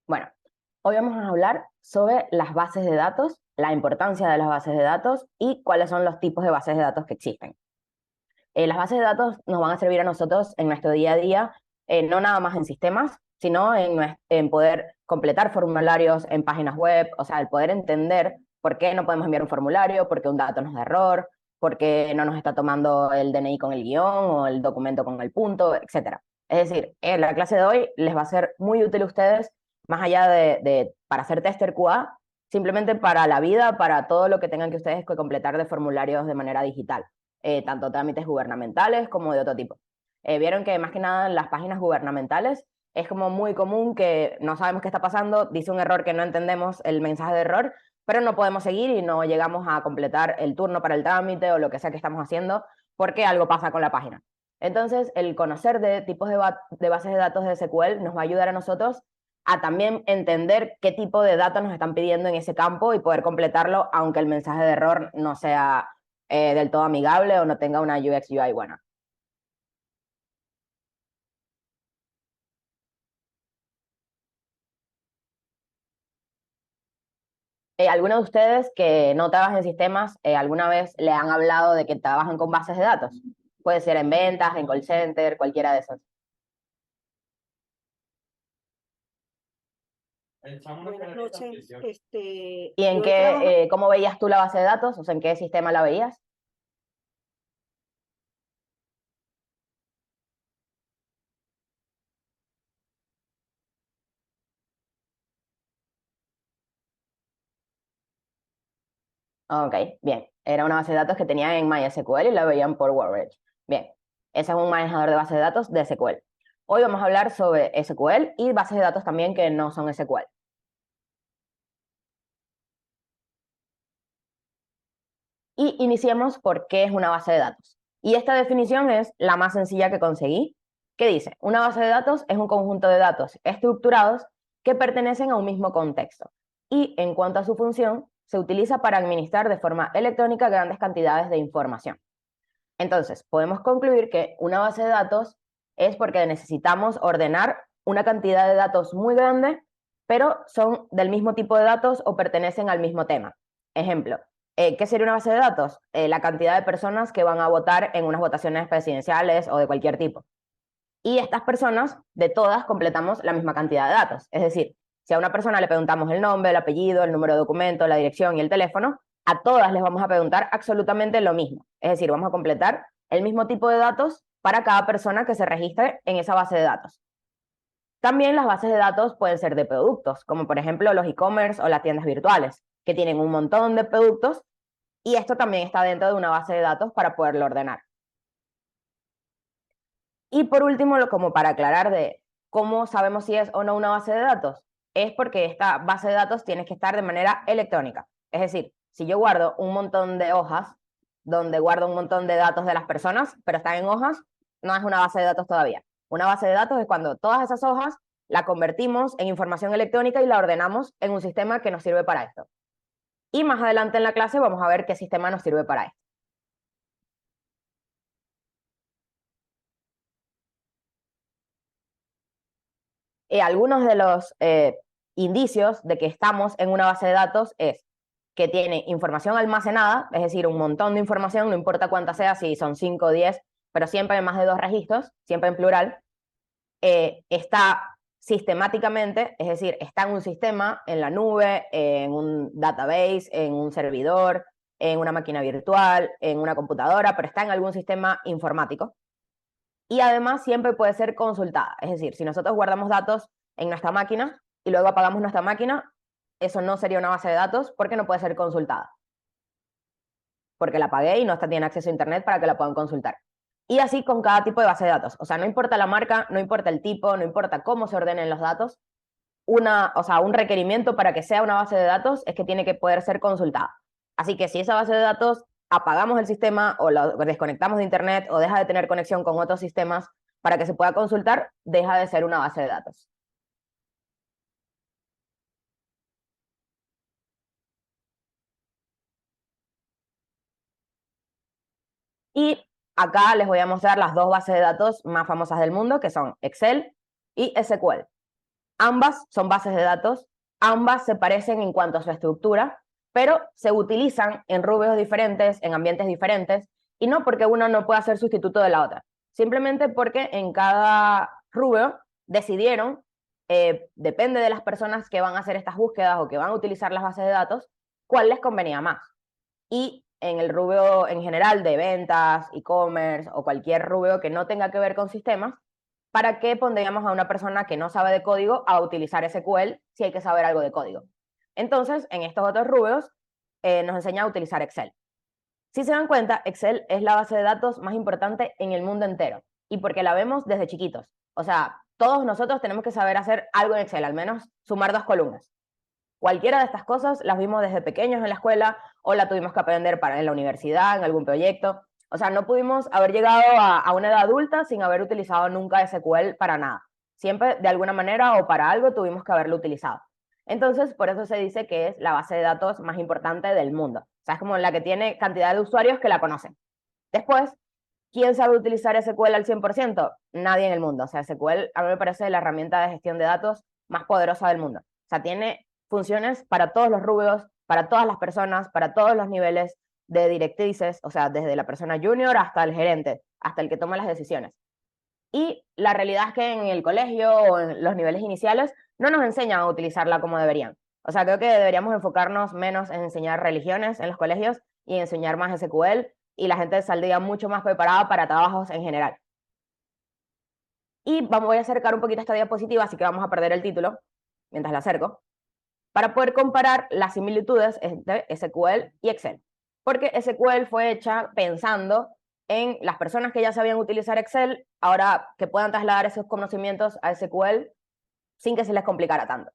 Bueno, hoy vamos a hablar sobre las bases de datos, la importancia de las bases de datos y cuáles son los tipos de bases de datos que existen. Las bases de datos nos van a servir a nosotros en nuestro día a día, no nada más en sistemas, sino en poder completar formularios en páginas web, o sea, el poder entender por qué no podemos enviar un formulario, por qué un dato nos da error, por qué no nos está tomando el DNI con el guión o el documento con el punto, etc. Es decir, en la clase de hoy les va a ser muy útil a ustedes, más allá para hacer tester QA, simplemente para la vida, para todo lo que tengan que ustedes que completar de formularios de manera digital, tanto trámites gubernamentales como de otro tipo. Vieron que más que nada en las páginas gubernamentales es como muy común que no sabemos qué está pasando, dice un error que no entendemos el mensaje de error, pero no podemos seguir y no llegamos a completar el turno para el trámite o lo que sea que estamos haciendo porque algo pasa con la página. Entonces, el conocer de tipos de bases de datos de SQL nos va a ayudar a nosotros a también entender qué tipo de datos nos están pidiendo en ese campo y poder completarlo, aunque el mensaje de error no sea del todo amigable o no tenga una UX UI buena. ¿Alguno de ustedes que no trabajan en sistemas, alguna vez le han hablado de que trabajan con bases de datos? Puede ser en ventas, en call center, cualquiera de esos. Buenas noches. ¿Y en Yo he trabajado, cómo veías tú la base de datos? O sea, ¿en qué sistema la veías? Ok, bien. Era una base de datos que tenían en MySQL y la veían por WordPress. Bien, ese es un manejador de base de datos de SQL. Hoy vamos a hablar sobre SQL y bases de datos también que no son SQL. Y iniciemos por qué es una base de datos. Y esta definición es la más sencilla que conseguí, que dice, una base de datos es un conjunto de datos estructurados que pertenecen a un mismo contexto. Y en cuanto a su función, se utiliza para administrar de forma electrónica grandes cantidades de información. Entonces, podemos concluir que una base de datos es porque necesitamos ordenar una cantidad de datos muy grande, pero son del mismo tipo de datos o pertenecen al mismo tema. Ejemplo, ¿qué sería una base de datos? La cantidad de personas que van a votar en unas votaciones presidenciales o de cualquier tipo. Y estas personas, de todas, completamos la misma cantidad de datos. Es decir, si a una persona le preguntamos el nombre, el apellido, el número de documento, la dirección y el teléfono, a todas les vamos a preguntar absolutamente lo mismo. Es decir, vamos a completar el mismo tipo de datos para cada persona que se registre en esa base de datos. También las bases de datos pueden ser de productos, como por ejemplo los e-commerce o las tiendas virtuales, que tienen un montón de productos y esto también está dentro de una base de datos para poderlo ordenar. Y por último, como para aclarar de cómo sabemos si es o no una base de datos, es porque esta base de datos tiene que estar de manera electrónica. Es decir, si yo guardo un montón de hojas donde guardo un montón de datos de las personas, pero están en hojas, no es una base de datos todavía. Una base de datos es cuando todas esas hojas la convertimos en información electrónica y la ordenamos en un sistema que nos sirve para esto. Y más adelante en la clase vamos a ver qué sistema nos sirve para esto. Algunos de los indicios de que estamos en una base de datos es que tiene información almacenada, es decir, un montón de información, no importa cuánta sea, si son 5 o 10, pero siempre en más de dos registros, siempre en plural. Está sistemáticamente, es decir, está en un sistema, en la nube, en un database, en un servidor, en una máquina virtual, en una computadora, pero está en algún sistema informático y además siempre puede ser consultada. Es decir, si nosotros guardamos datos en nuestra máquina y luego apagamos nuestra máquina, eso no sería una base de datos porque no puede ser consultada. Porque la apagué y no tiene acceso a internet para que la puedan consultar. Y así con cada tipo de base de datos. O sea, no importa la marca, no importa el tipo, no importa cómo se ordenen los datos, un requerimiento para que sea una base de datos es que tiene que poder ser consultada. Así que si esa base de datos apagamos el sistema o lo desconectamos de internet o deja de tener conexión con otros sistemas para que se pueda consultar, deja de ser una base de datos. Y acá les voy a mostrar las dos bases de datos más famosas del mundo, que son Excel y SQL. Ambas son bases de datos, ambas se parecen en cuanto a su estructura, pero se utilizan en rubros diferentes, en ambientes diferentes, y no porque una no pueda ser sustituto de la otra, simplemente porque en cada rubro decidieron, depende de las personas que van a hacer estas búsquedas o que van a utilizar las bases de datos, cuál les convenía más. Y en el rubro en general de ventas, e-commerce o cualquier rubro que no tenga que ver con sistemas, ¿para qué pondríamos a una persona que no sabe de código a utilizar SQL si hay que saber algo de código? Entonces, en estos otros rubros, nos enseña a utilizar Excel. Si se dan cuenta, Excel es la base de datos más importante en el mundo entero, y porque la vemos desde chiquitos. O sea, todos nosotros tenemos que saber hacer algo en Excel, al menos sumar 2 columnas. Cualquiera de estas cosas las vimos desde pequeños en la escuela o la tuvimos que aprender en la universidad, en algún proyecto. O sea, no pudimos haber llegado a una edad adulta sin haber utilizado nunca SQL para nada. Siempre, de alguna manera o para algo, tuvimos que haberlo utilizado. Entonces, por eso se dice que es la base de datos más importante del mundo. O sea, es como la que tiene cantidad de usuarios que la conocen. Después, ¿quién sabe utilizar SQL al 100%? Nadie en el mundo. O sea, SQL a mí me parece la herramienta de gestión de datos más poderosa del mundo. O sea, tiene funciones para todos los rubros, para todas las personas, para todos los niveles de directrices, o sea, desde la persona junior hasta el gerente, hasta el que toma las decisiones. Y la realidad es que en el colegio o en los niveles iniciales no nos enseñan a utilizarla como deberían. O sea, creo que deberíamos enfocarnos menos en enseñar religiones en los colegios y enseñar más SQL, y la gente saldría mucho más preparada para trabajos en general. Y voy a acercar un poquito esta diapositiva, así que vamos a perder el título mientras la acerco, para poder comparar las similitudes entre SQL y Excel. Porque SQL fue hecha pensando en las personas que ya sabían utilizar Excel, ahora que puedan trasladar esos conocimientos a SQL sin que se les complicara tanto.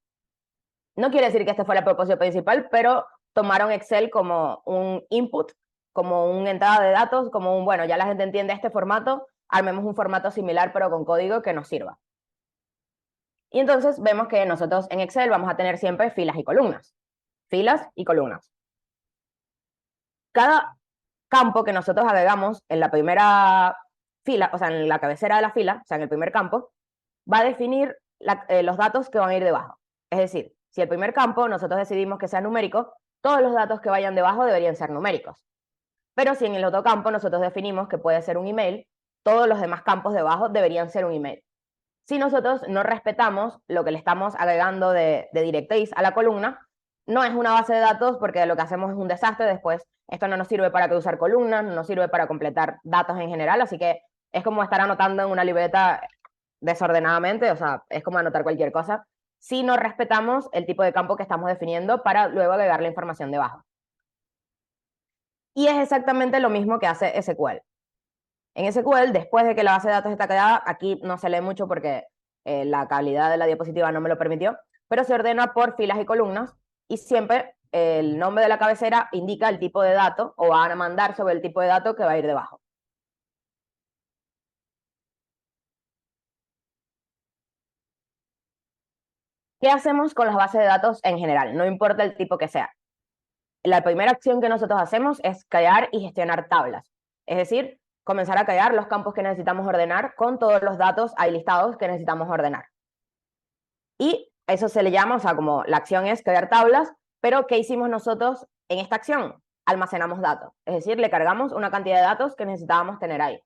No quiere decir que este fuera el propósito principal, pero tomaron Excel como un input, como una entrada de datos, como un, bueno, ya la gente entiende este formato, armemos un formato similar pero con código que nos sirva. Y entonces vemos que nosotros en Excel vamos a tener siempre filas y columnas. Filas y columnas. Cada campo que nosotros agregamos en la primera fila, o sea, en la cabecera de la fila, o sea, en el primer campo, va a definir los datos que van a ir debajo. Es decir, si el primer campo nosotros decidimos que sea numérico, todos los datos que vayan debajo deberían ser numéricos. Pero si en el otro campo nosotros definimos que puede ser un email, todos los demás campos debajo deberían ser un email. Si nosotros no respetamos lo que le estamos agregando de directriz a la columna, no es una base de datos porque lo que hacemos es un desastre. Después esto no nos sirve para usar columnas, no nos sirve para completar datos en general, así que es como estar anotando en una libreta desordenadamente, o sea, es como anotar cualquier cosa, si no respetamos el tipo de campo que estamos definiendo para luego agregar la información debajo. Y es exactamente lo mismo que hace SQL. En SQL, después de que la base de datos está creada, aquí no se lee mucho porque la calidad de la diapositiva no me lo permitió, pero se ordena por filas y columnas, y siempre el nombre de la cabecera indica el tipo de dato, o van a mandar sobre el tipo de dato que va a ir debajo. ¿Qué hacemos con las bases de datos en general? No importa el tipo que sea. La primera acción que nosotros hacemos es crear y gestionar tablas. Es decir, comenzar a crear los campos que necesitamos ordenar con todos los datos ahí listados que necesitamos ordenar. Y eso se le llama, o sea, como la acción es crear tablas, pero ¿qué hicimos nosotros en esta acción? Almacenamos datos. Es decir, le cargamos una cantidad de datos que necesitábamos tener ahí.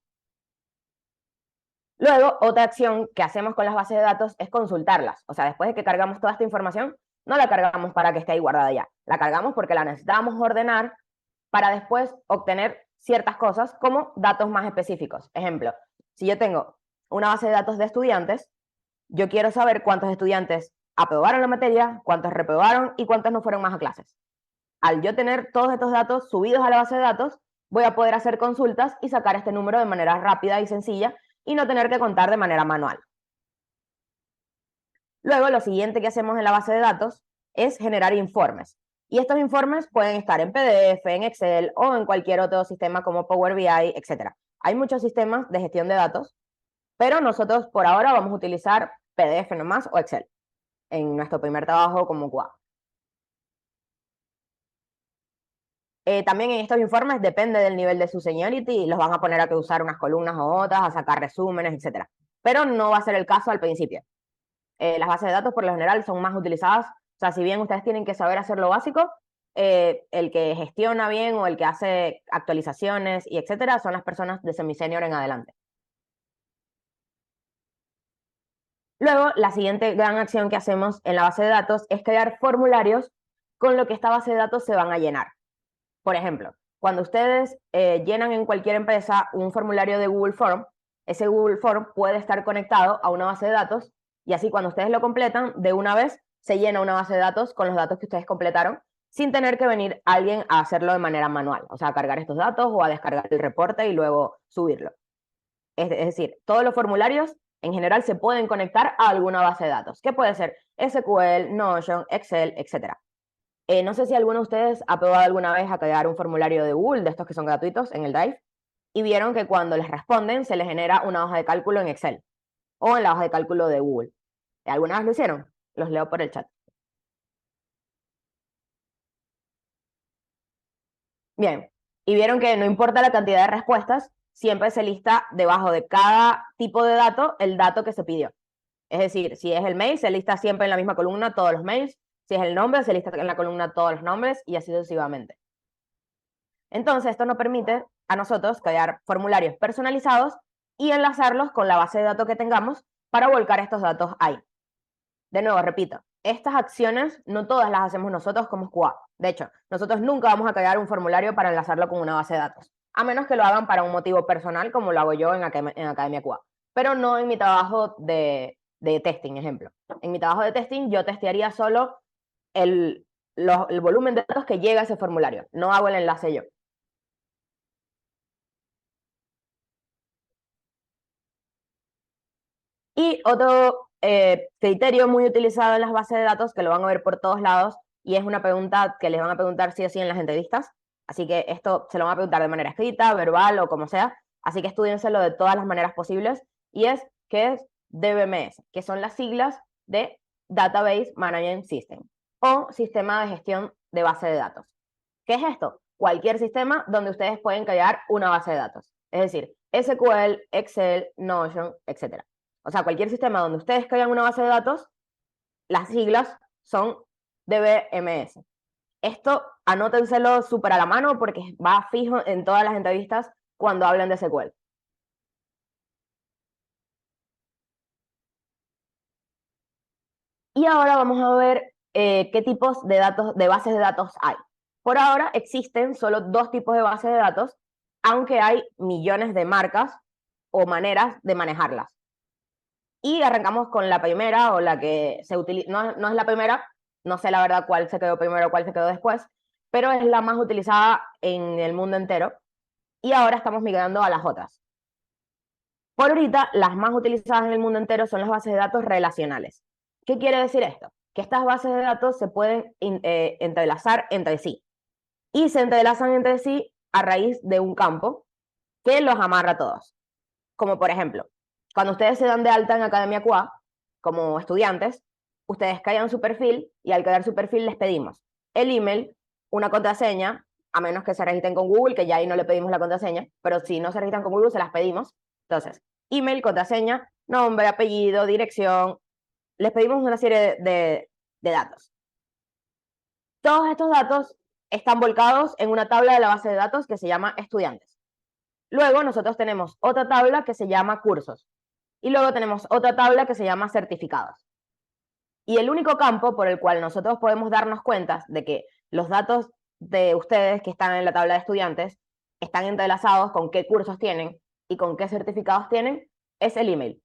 Luego, otra acción que hacemos con las bases de datos es consultarlas. O sea, después de que cargamos toda esta información, no la cargamos para que esté ahí guardada ya. La cargamos porque la necesitábamos ordenar para después obtener ciertas cosas como datos más específicos. Ejemplo, si yo tengo una base de datos de estudiantes, yo quiero saber cuántos estudiantes aprobaron la materia, cuántos reprobaron y cuántos no fueron más a clases. Al yo tener todos estos datos subidos a la base de datos, voy a poder hacer consultas y sacar este número de manera rápida y sencilla y no tener que contar de manera manual. Luego, lo siguiente que hacemos en la base de datos es generar informes. Y estos informes pueden estar en PDF, en Excel o en cualquier otro sistema como Power BI, etc. Hay muchos sistemas de gestión de datos, pero nosotros por ahora vamos a utilizar PDF nomás o Excel en nuestro primer trabajo como QA. También en estos informes depende del nivel de su seniority, los van a poner a que usar unas columnas o otras, a sacar resúmenes, etc. Pero no va a ser el caso al principio. Las bases de datos por lo general son más utilizadas, o sea, si bien ustedes tienen que saber hacer lo básico, el que gestiona bien o el que hace actualizaciones y etcétera son las personas de semi-senior en adelante. Luego, la siguiente gran acción que hacemos en la base de datos es crear formularios con lo que esta base de datos se van a llenar. Por ejemplo, cuando ustedes llenan en cualquier empresa un formulario de Google Form, ese Google Form puede estar conectado a una base de datos y así cuando ustedes lo completan, de una vez se llena una base de datos con los datos que ustedes completaron sin tener que venir alguien a hacerlo de manera manual, o sea, a cargar estos datos o a descargar el reporte y luego subirlo. Es decir, todos los formularios en general se pueden conectar a alguna base de datos, que puede ser SQL, Notion, Excel, etc. No sé si alguno de ustedes ha probado alguna vez a crear un formulario de Google, de estos que son gratuitos, en el Drive, y vieron que cuando les responden se les genera una hoja de cálculo en Excel o en la hoja de cálculo de Google. ¿Alguna vez lo hicieron? Los leo por el chat. Bien, y vieron que no importa la cantidad de respuestas, siempre se lista debajo de cada tipo de dato el dato que se pidió. Es decir, si es el mail, se lista siempre en la misma columna todos los mails. Si es el nombre, se lista en la columna todos los nombres y así sucesivamente. Entonces, esto nos permite a nosotros crear formularios personalizados y enlazarlos con la base de datos que tengamos para volcar estos datos ahí. De nuevo, repito, estas acciones no todas las hacemos nosotros como Squad. De hecho, nosotros nunca vamos a crear un formulario para enlazarlo con una base de datos, a menos que lo hagan para un motivo personal, como lo hago yo en Academia QA, pero no en mi trabajo de testing, ejemplo. En mi trabajo de testing yo testearía solo el volumen de datos que llega a ese formulario, no hago el enlace yo. Y otro criterio muy utilizado en las bases de datos, que lo van a ver por todos lados, y es una pregunta que les van a preguntar sí o sí en las entrevistas, así que esto se lo van a preguntar de manera escrita, verbal o como sea, así que estudienselo de todas las maneras posibles, y es ¿qué es DBMS? Que son las siglas de Database Management System, o Sistema de Gestión de Base de Datos. ¿Qué es esto? Cualquier sistema donde ustedes pueden crear una base de datos, es decir, SQL, Excel, Notion, etc. O sea, cualquier sistema donde ustedes crean una base de datos, las siglas son DBMS. Esto anótenselo súper a la mano porque va fijo en todas las entrevistas cuando hablen de SQL. Y ahora vamos a ver qué tipos de datos, de bases de datos hay. Por ahora existen solo dos tipos de bases de datos, aunque hay millones de marcas o maneras de manejarlas. Y arrancamos con la primera, o la que se utiliza, no es la primera, no sé la verdad cuál se quedó primero o cuál se quedó después, pero es la más utilizada en el mundo entero. Y ahora estamos migrando a las otras. Por ahorita, las más utilizadas en el mundo entero son las bases de datos relacionales. ¿Qué quiere decir esto? Que estas bases de datos se pueden entrelazar entre sí. Y se entrelazan entre sí a raíz de un campo que los amarra a todos. Como por ejemplo, cuando ustedes se dan de alta en Academia QA, como estudiantes, ustedes crean su perfil y al crear su perfil les pedimos el email, una contraseña, a menos que se registren con Google, que ya ahí no le pedimos la contraseña, pero si no se registran con Google, se las pedimos. Entonces, email, contraseña, nombre, apellido, dirección, les pedimos una serie de datos. Todos estos datos están volcados en una tabla de la base de datos que se llama estudiantes. Luego nosotros tenemos otra tabla que se llama cursos. Y luego tenemos otra tabla que se llama certificados. Y el único campo por el cual nosotros podemos darnos cuenta de que los datos de ustedes que están en la tabla de estudiantes están entrelazados con qué cursos tienen y con qué certificados tienen es el email.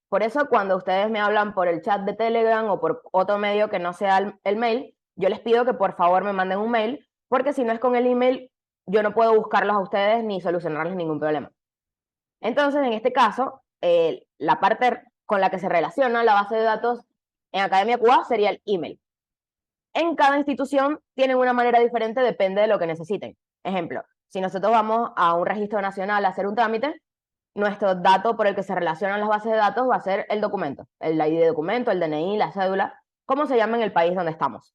Por eso cuando ustedes me hablan por el chat de Telegram o por otro medio que no sea el mail, yo les pido que por favor me manden un mail, porque si no es con el email, yo no puedo buscarlos a ustedes ni solucionarles ningún problema. Entonces, en este caso, la parte con la que se relaciona la base de datos en Academia QA sería el email. En cada institución tienen una manera diferente, depende de lo que necesiten. Ejemplo, si nosotros vamos a un registro nacional a hacer un trámite, nuestro dato por el que se relacionan las bases de datos va a ser el documento, el ID de documento, el DNI, la cédula, como se llama en el país donde estamos.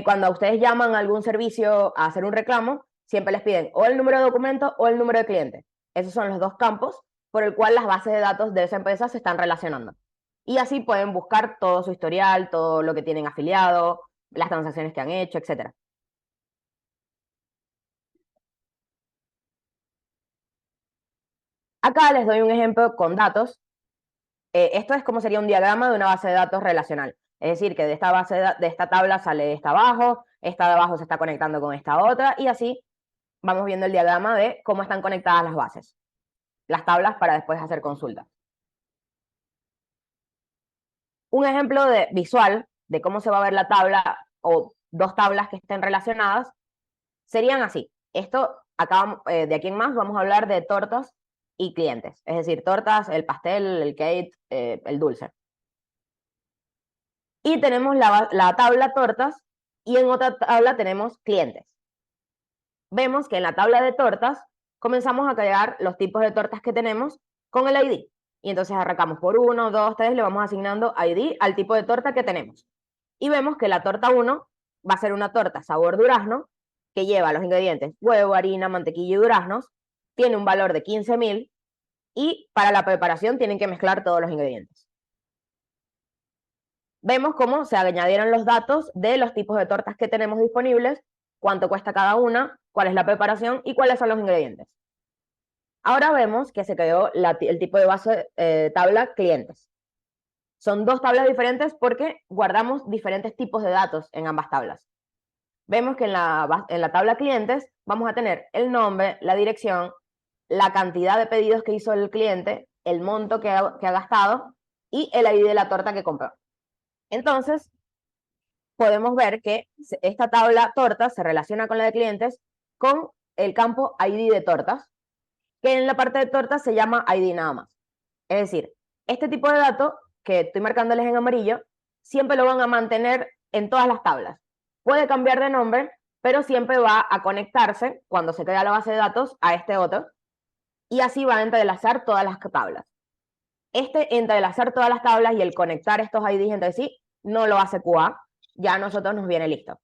Cuando ustedes llaman a algún servicio a hacer un reclamo, siempre les piden o el número de documento o el número de cliente. Esos son los dos campos por el cual las bases de datos de esa empresa se están relacionando. Y así pueden buscar todo su historial, todo lo que tienen afiliado, las transacciones que han hecho, etc. Acá les doy un ejemplo con datos. Esto es como sería un diagrama de una base de datos relacional. Es decir, que de esta de esta tabla sale esta de abajo se está conectando con esta otra, y así vamos viendo el diagrama de cómo están conectadas las bases, las tablas para después hacer consultas. Un ejemplo visual de cómo se va a ver la tabla o dos tablas que estén relacionadas serían así. Esto, acá, de aquí en más, vamos a hablar de tortas y clientes. Es decir, tortas, el pastel, el cake, el dulce. Y tenemos la tabla tortas y en otra tabla tenemos clientes. Vemos que en la tabla de tortas comenzamos a crear los tipos de tortas que tenemos con el ID. Y entonces arrancamos por 1, 2, 3, le vamos asignando ID al tipo de torta que tenemos. Y vemos que la torta 1 va a ser una torta sabor durazno, que lleva los ingredientes huevo, harina, mantequilla y duraznos, tiene un valor de 15.000 y para la preparación tienen que mezclar todos los ingredientes. Vemos cómo se añadieron los datos de los tipos de tortas que tenemos disponibles, cuánto cuesta cada una, cuál es la preparación y cuáles son los ingredientes. Ahora vemos que se creó el tipo de base tabla clientes. Son dos tablas diferentes porque guardamos diferentes tipos de datos en ambas tablas. Vemos que en la tabla clientes vamos a tener el nombre, la dirección, la cantidad de pedidos que hizo el cliente, el monto que ha gastado y el ID de la torta que compró. Entonces, podemos ver que esta tabla tortas se relaciona con la de clientes con el campo ID de tortas, que en la parte de tortas se llama ID nada más. Es decir, este tipo de datos que estoy marcándoles en amarillo, siempre lo van a mantener en todas las tablas. Puede cambiar de nombre, pero siempre va a conectarse, cuando se crea la base de datos, a este otro, y así va a entrelazar todas las tablas. Este entrelazar todas las tablas y el conectar estos IDs entre sí, no lo hace QA, ya a nosotros nos viene listo.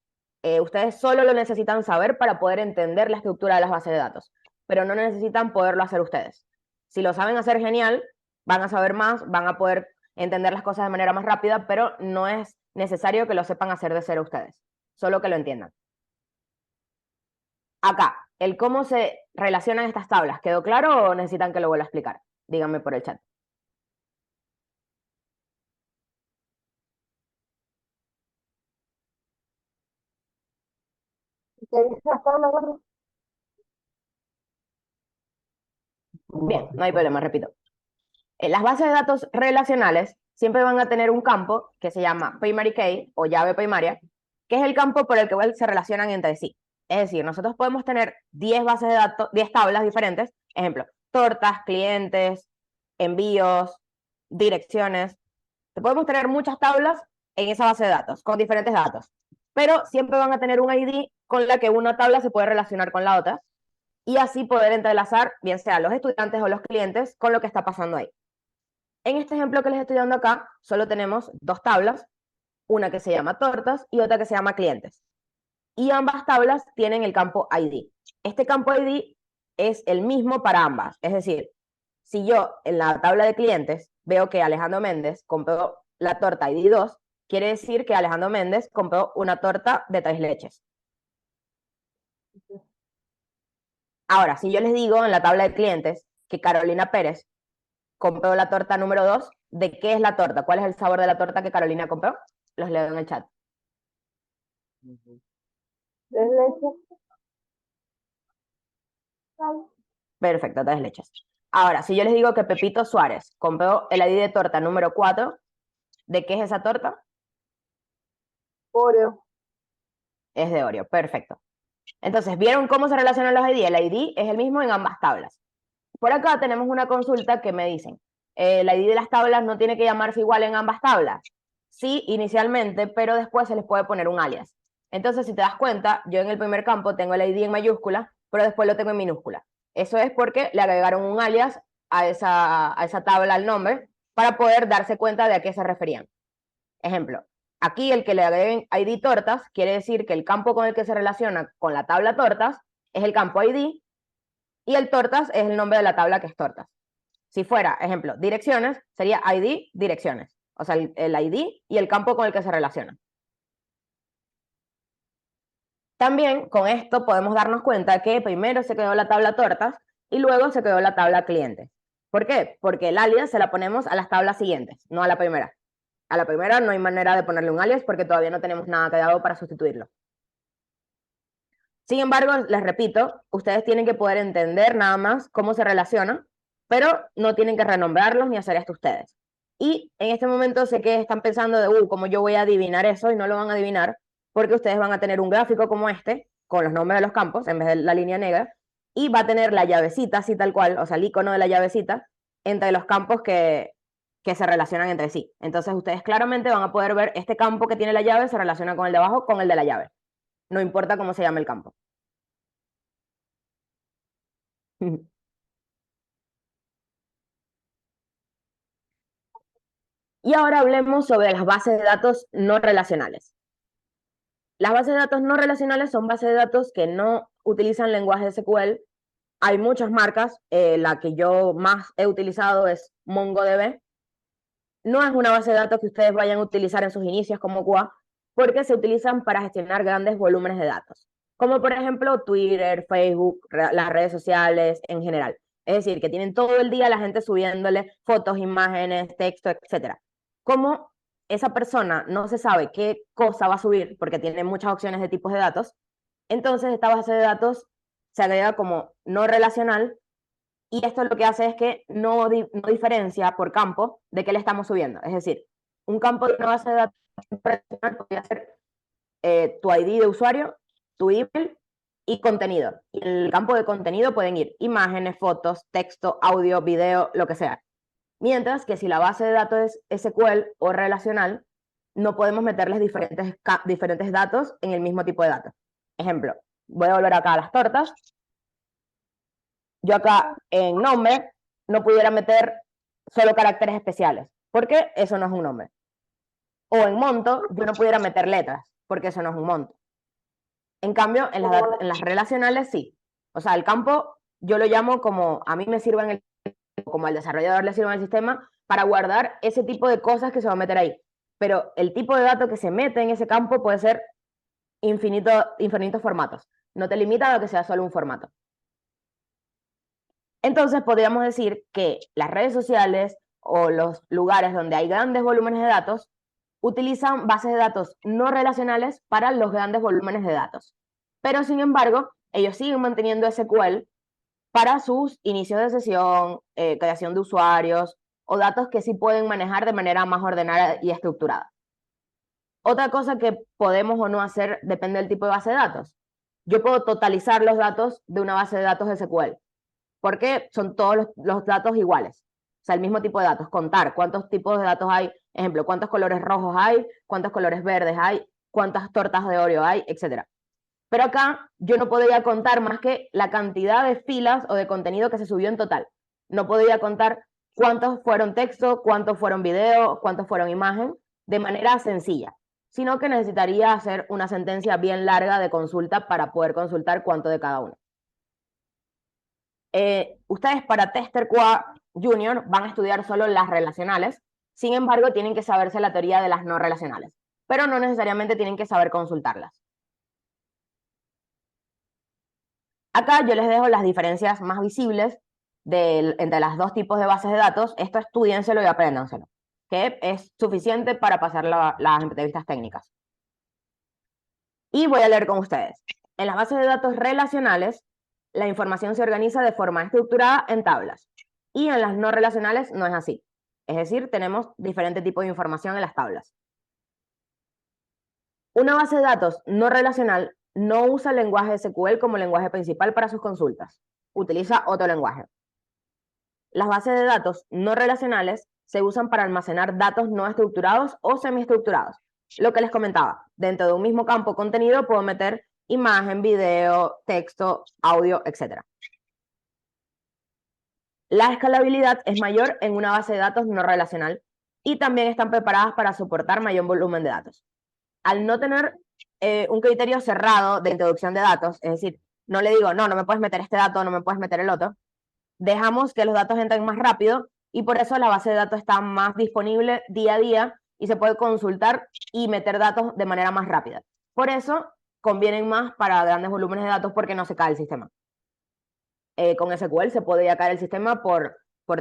Ustedes solo lo necesitan saber para poder entender la estructura de las bases de datos, pero no necesitan poderlo hacer ustedes. Si lo saben hacer, genial, van a saber más, van a poder entender las cosas de manera más rápida, pero no es necesario que lo sepan hacer de cero ustedes, solo que lo entiendan. Acá, el cómo se relacionan estas tablas, ¿quedó claro o necesitan que lo vuelva a explicar? Díganme por el chat. Bien, no hay problema, repito. Las bases de datos relacionales siempre van a tener un campo que se llama primary key o llave primaria, que es el campo por el que se relacionan entre sí. Es decir, nosotros podemos tener 10 bases de datos, 10 tablas diferentes, ejemplo, tortas, clientes, envíos, direcciones. Podemos tener muchas tablas en esa base de datos, con diferentes datos, pero siempre van a tener un ID con la que una tabla se puede relacionar con la otra, y así poder entrelazar, bien sea los estudiantes o los clientes, con lo que está pasando ahí. En este ejemplo que les estoy dando acá, solo tenemos dos tablas, una que se llama tortas y otra que se llama clientes. Y ambas tablas tienen el campo ID. Este campo ID es el mismo para ambas. Es decir, si yo en la tabla de clientes veo que Alejandro Méndez compró la torta ID 2, quiere decir que Alejandro Méndez compró una torta de 3 leches. Ahora, si yo les digo en la tabla de clientes que Carolina Pérez compró la torta número 2, ¿de qué es la torta? ¿Cuál es el sabor de la torta que Carolina compró? Los leo en el chat. ¿Tres leches? Perfecto, 3 leches. Ahora, si yo les digo que Pepito Suárez compró el ID de torta número 4, ¿de qué es esa torta? Oreo. Es de Oreo, perfecto. Entonces, ¿vieron cómo se relacionan los ID? El ID es el mismo en ambas tablas. Por acá tenemos una consulta que me dicen, el ID de las tablas no tiene que llamarse igual en ambas tablas. Sí, inicialmente, pero después se les puede poner un alias. Entonces, si te das cuenta, yo en el primer campo tengo el ID en mayúscula, pero después lo tengo en minúscula. Eso es porque le agregaron un alias a esa tabla al nombre para poder darse cuenta de a qué se referían. Ejemplo, aquí el que le agreguen ID tortas quiere decir que el campo con el que se relaciona con la tabla tortas es el campo ID y el tortas es el nombre de la tabla que es tortas. Si fuera, ejemplo, direcciones, sería ID, direcciones. O sea, el ID y el campo con el que se relaciona. También con esto podemos darnos cuenta que primero se quedó la tabla tortas y luego se quedó la tabla clientes. ¿Por qué? Porque el alias se la ponemos a las tablas siguientes, no a la primera. A la primera no hay manera de ponerle un alias porque todavía no tenemos nada creado para sustituirlo. Sin embargo, les repito, ustedes tienen que poder entender nada más cómo se relacionan, pero no tienen que renombrarlos ni hacer esto ustedes. Y en este momento sé que están pensando de, ¿cómo yo voy a adivinar eso? Y no lo van a adivinar porque ustedes van a tener un gráfico como este, con los nombres de los campos en vez de la línea negra, y va a tener la llavecita así tal cual, o sea, el icono de la llavecita, entre los campos que se relacionan entre sí. Entonces ustedes claramente van a poder ver este campo que tiene la llave se relaciona con el de abajo, con el de la llave. No importa cómo se llame el campo. Y ahora hablemos sobre las bases de datos no relacionales. Las bases de datos no relacionales son bases de datos que no utilizan lenguaje SQL. Hay muchas marcas, la que yo más he utilizado es MongoDB. No es una base de datos que ustedes vayan a utilizar en sus inicios como QA, porque se utilizan para gestionar grandes volúmenes de datos, como por ejemplo Twitter, Facebook, las redes sociales en general. Es decir, que tienen todo el día la gente subiéndole fotos, imágenes, texto, etc. Como esa persona no se sabe qué cosa va a subir, porque tiene muchas opciones de tipos de datos, entonces esta base de datos se agrega como no relacional y esto lo que hace es que no diferencia por campo de qué le estamos subiendo. Es decir, un campo de una base de datos podría ser tu ID de usuario, tu email y contenido. Y en el campo de contenido pueden ir imágenes, fotos, texto, audio, video, lo que sea. Mientras que si la base de datos es SQL o relacional, no podemos meterles diferentes datos en el mismo tipo de datos. Ejemplo, voy a volver acá a las tortas. Yo acá en nombre no pudiera meter solo caracteres especiales, porque eso no es un nombre. O en monto, yo no pudiera meter letras, porque eso no es un monto. En cambio, en las relacionales sí. O sea, el campo yo lo llamo como a mí me sirve en como al desarrollador le sirve en el sistema para guardar ese tipo de cosas que se va a meter ahí. Pero el tipo de dato que se mete en ese campo puede ser infinitos formatos. No te limita a que sea solo un formato. Entonces podríamos decir que las redes sociales o los lugares donde hay grandes volúmenes de datos utilizan bases de datos no relacionales para los grandes volúmenes de datos. Pero sin embargo, ellos siguen manteniendo SQL para sus inicios de sesión, creación de usuarios o datos que sí pueden manejar de manera más ordenada y estructurada. Otra cosa que podemos o no hacer depende del tipo de base de datos. Yo puedo totalizar los datos de una base de datos SQL porque son todos los datos iguales. O sea, el mismo tipo de datos. Contar cuántos tipos de datos hay. Ejemplo, cuántos colores rojos hay, cuántos colores verdes hay, cuántas tortas de Oreo hay, etc. Pero acá yo no podría contar más que la cantidad de filas o de contenido que se subió en total. No podría contar cuántos fueron texto, cuántos fueron video, cuántos fueron imagen, de manera sencilla, sino que necesitaría hacer una sentencia bien larga de consulta para poder consultar cuánto de cada uno. Ustedes para Tester QA Junior van a estudiar solo las relacionales, sin embargo tienen que saberse la teoría de las no relacionales, pero no necesariamente tienen que saber consultarlas. Acá yo les dejo las diferencias más visibles entre las dos tipos de bases de datos. Esto estudienselo y apréndanselo, que es suficiente para pasar las entrevistas técnicas. Y voy a leer con ustedes. En las bases de datos relacionales, la información se organiza de forma estructurada en tablas. Y en las no relacionales no es así. Es decir, tenemos diferentes tipos de información en las tablas. Una base de datos no relacional no usa el lenguaje SQL como lenguaje principal para sus consultas. Utiliza otro lenguaje. Las bases de datos no relacionales se usan para almacenar datos no estructurados o semiestructurados. Lo que les comentaba, dentro de un mismo campo contenido puedo meter imagen, video, texto, audio, etc. La escalabilidad es mayor en una base de datos no relacional y también están preparadas para soportar mayor volumen de datos. Al no tener un criterio cerrado de introducción de datos, es decir, no le digo, no me puedes meter este dato, no me puedes meter el otro, dejamos que los datos entren más rápido y por eso la base de datos está más disponible día a día y se puede consultar y meter datos de manera más rápida. Por eso convienen más para grandes volúmenes de datos porque no se cae el sistema. Con SQL se podría caer el sistema por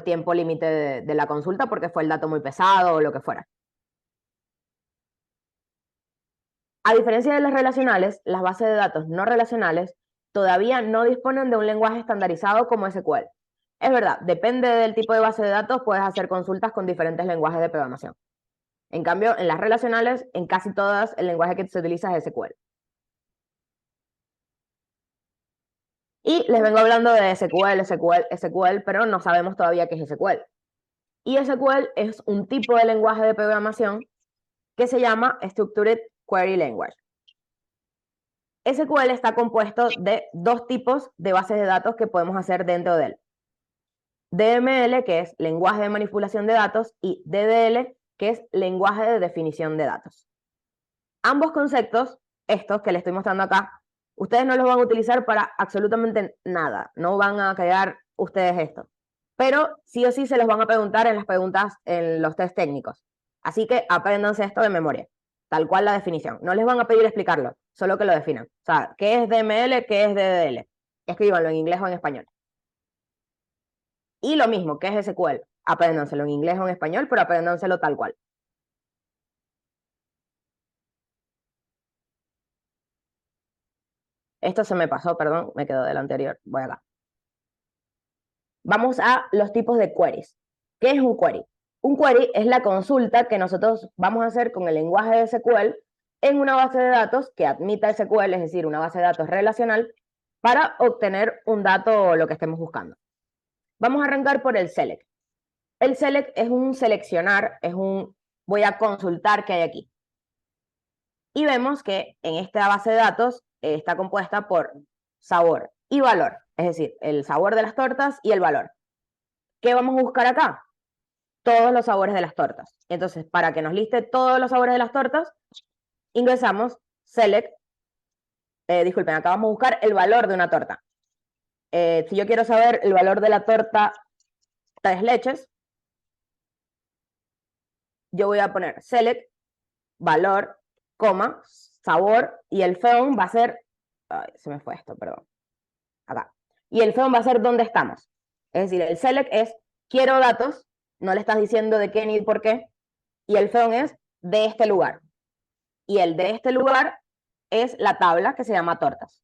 tiempo límite de la consulta porque fue el dato muy pesado o lo que fuera. A diferencia de las relacionales, las bases de datos no relacionales todavía no disponen de un lenguaje estandarizado como SQL. Es verdad, depende del tipo de base de datos, puedes hacer consultas con diferentes lenguajes de programación. En cambio, en las relacionales, en casi todas, el lenguaje que se utiliza es SQL. Y les vengo hablando de SQL, pero no sabemos todavía qué es SQL. Y SQL es un tipo de lenguaje de programación que se llama Structured Query Language. SQL está compuesto de dos tipos de bases de datos que podemos hacer dentro de él. DML, que es lenguaje de manipulación de datos, y DDL, que es lenguaje de definición de datos. Ambos conceptos, estos que les estoy mostrando acá, ustedes no los van a utilizar para absolutamente nada, no van a crear ustedes esto. Pero sí o sí se los van a preguntar en las preguntas, en los test técnicos. Así que apréndanse esto de memoria, tal cual la definición. No les van a pedir explicarlo, solo que lo definan. O sea, ¿qué es DML? ¿Qué es DDL? Escríbanlo en inglés o en español. Y lo mismo, ¿qué es SQL? Apréndanselo en inglés o en español, pero apréndanselo tal cual. Esto se me pasó, perdón, me quedó del anterior. Voy acá. Vamos a los tipos de queries. ¿Qué es un query? Un query es la consulta que nosotros vamos a hacer con el lenguaje de SQL en una base de datos que admita SQL, es decir, una base de datos relacional, para obtener un dato o lo que estemos buscando. Vamos a arrancar por el select. El select es un seleccionar, es un voy a consultar qué hay aquí. Y vemos que en esta base de datos está compuesta por sabor y valor, es decir, el sabor de las tortas y el valor. ¿Qué vamos a buscar acá? Todos los sabores de las tortas. Entonces, para que nos liste todos los sabores de las tortas, ingresamos select, disculpen, acá vamos a buscar el valor de una torta. Si yo quiero saber el valor de la torta tres leches, yo voy a poner select, valor, coma, sabor, y el feon va a ser, ay, se me fue esto, perdón, acá. Y el feon va a ser dónde estamos. Es decir, el select es quiero datos, no le estás diciendo de qué ni por qué, y el feon es de este lugar. Y el de este lugar es la tabla que se llama tortas.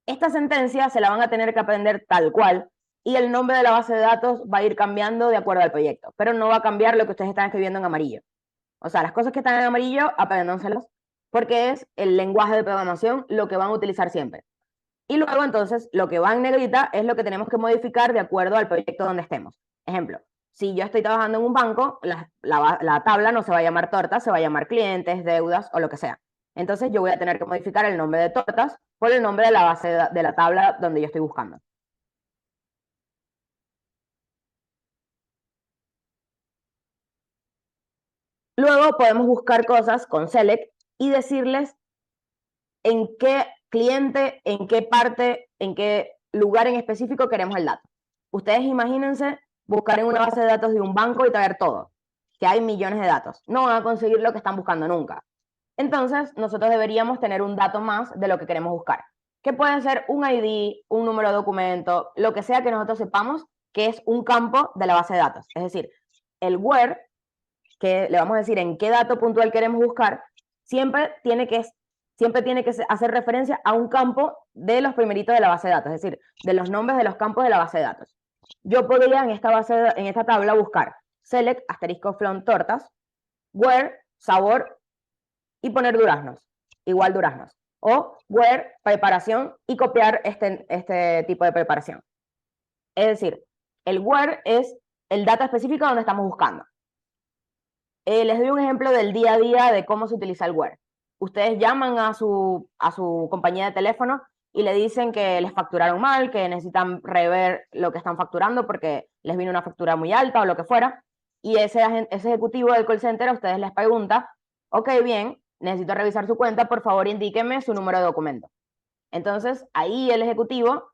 Esta sentencia se la van a tener que aprender tal cual y el nombre de la base de datos va a ir cambiando de acuerdo al proyecto, pero no va a cambiar lo que ustedes están escribiendo en amarillo. O sea, las cosas que están en amarillo, apréndanselas porque es el lenguaje de programación lo que van a utilizar siempre. Y luego entonces lo que va en negrita es lo que tenemos que modificar de acuerdo al proyecto donde estemos. Ejemplo, si yo estoy trabajando en un banco, la tabla no se va a llamar tortas, se va a llamar clientes, deudas o lo que sea. Entonces yo voy a tener que modificar el nombre de tortas por el nombre de la base de la tabla donde yo estoy buscando. Luego podemos buscar cosas con select y decirles en qué cliente, en qué parte, en qué lugar en específico queremos el dato. Ustedes imagínense buscar en una base de datos de un banco y traer todo, que hay millones de datos. No van a conseguir lo que están buscando nunca. Entonces, nosotros deberíamos tener un dato más de lo que queremos buscar, que puede ser un ID, un número de documento, lo que sea que nosotros sepamos que es un campo de la base de datos. Es decir, el where, que le vamos a decir en qué dato puntual queremos buscar, siempre tiene que hacer referencia a un campo de los primeritos de la base de datos, es decir, de los nombres de los campos de la base de datos. Yo podría en esta tabla buscar select asterisco from tortas, where sabor y poner duraznos, igual duraznos. O where preparación y copiar este tipo de preparación. Es decir, el where es el dato específico donde estamos buscando. Les doy un ejemplo del día a día de cómo se utiliza el where. Ustedes llaman a su compañía de teléfono y le dicen que les facturaron mal, que necesitan rever lo que están facturando porque les vino una factura muy alta o lo que fuera. Y ese ejecutivo del call center a ustedes les pregunta, ok, bien, necesito revisar su cuenta, por favor indíqueme su número de documento. Entonces, ahí el ejecutivo